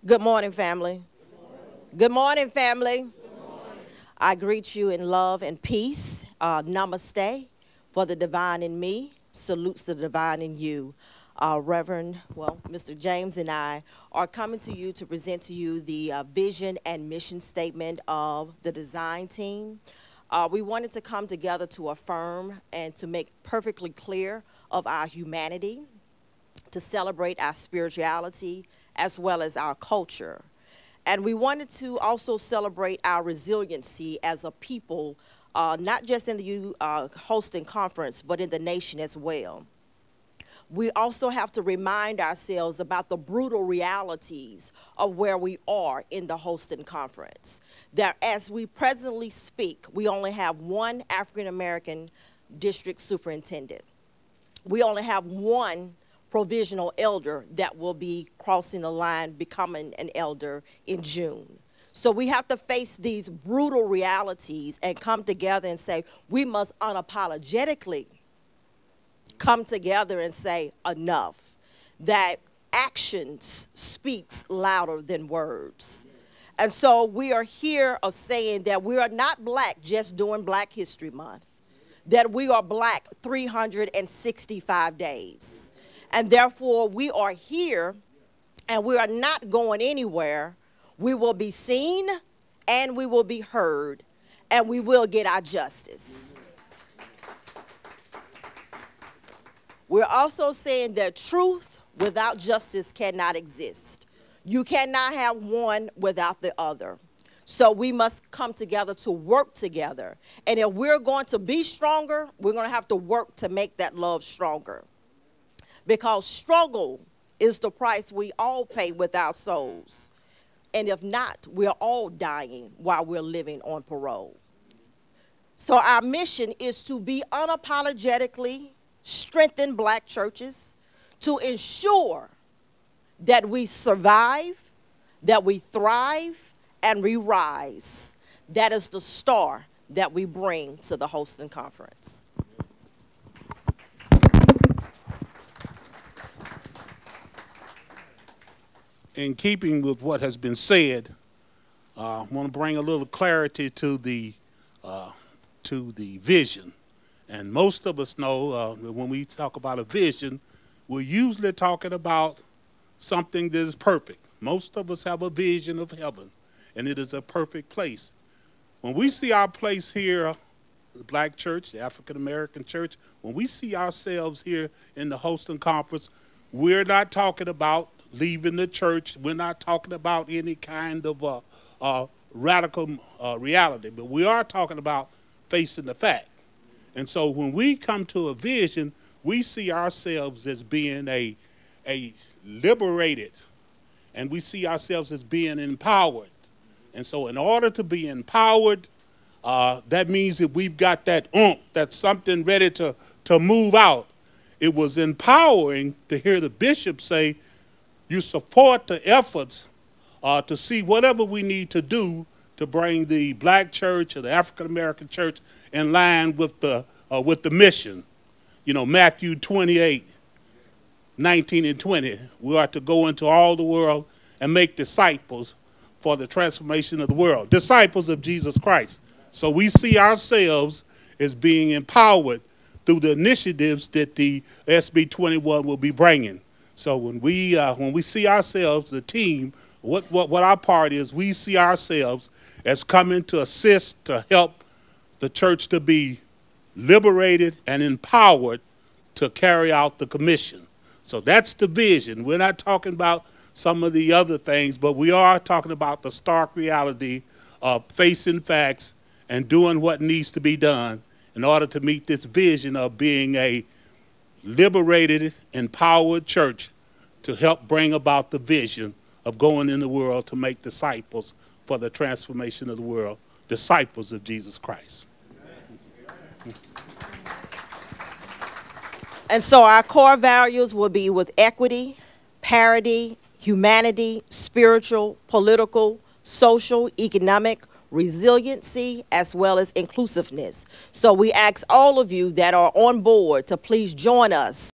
Good morning, family. Good morning, family. I greet you in love and peace. Namaste for the divine in me. Salutes the divine in you. Mr. James and I are coming to you to present to you the vision and mission statement of the design team. We wanted to come together to affirm and to make perfectly clear of our humanity, to celebrate our spirituality as well as our culture. And we wanted to also celebrate our resiliency as a people, not just in the hosting conference, but in the nation as well. We also have to remind ourselves about the brutal realities of where we are in the hosting conference. That as we presently speak, we only have one African American district superintendent. We only have one provisional elder that will be crossing the line, becoming an elder in June. So we have to face these brutal realities and come together and say, we must unapologetically come together and say enough, that actions speaks louder than words. And so we are here of saying that we are not black just during Black History Month, that we are black 365 days. And therefore, we are here and we are not going anywhere. We will be seen and we will be heard and we will get our justice. We're also saying that truth without justice cannot exist. You cannot have one without the other. So we must come together to work together. And if we're going to be stronger, we're going to have to work to make that love stronger. Because struggle is the price we all pay with our souls. And if not, we're all dying while we're living on parole. So our mission is to be unapologetically strengthen black churches, to ensure that we survive, that we thrive, and we rise. That is the star that we bring to the hosting conference. In keeping with what has been said, I want to bring a little clarity to the vision. And most of us know when we talk about a vision, we're usually talking about something that is perfect. Most of us have a vision of heaven, and it is a perfect place. When we see our place here, the black church, the African American church, when we see ourselves here in the hosting conference, we're not talking about leaving the church. We're not talking about any kind of radical reality, but we are talking about facing the fact. And so when we come to a vision, we see ourselves as being a liberated, and we see ourselves as being empowered. And so in order to be empowered, that means that we've got that oomph, that's something ready to move out. It was empowering to hear the bishop say, you support the efforts to see whatever we need to do to bring the black church or the African American church in line with the mission. You know, Matthew 28, 19 and 20, we are to go into all the world and make disciples for the transformation of the world, disciples of Jesus Christ. So we see ourselves as being empowered through the initiatives that the SB 21 will be bringing. So when we see ourselves, the team, what our part is, we see ourselves as coming to assist, to help the church to be liberated and empowered to carry out the commission. So that's the vision. We're not talking about some of the other things, but we are talking about the stark reality of facing facts and doing what needs to be done in order to meet this vision of being a liberated, empowered church to help bring about the vision of going in the world to make disciples for the transformation of the world, disciples of Jesus Christ. And so our core values will be with equity, parity, humanity, spiritual, political, social, economic, resiliency, as well as inclusiveness. So we ask all of you that are on board to please join us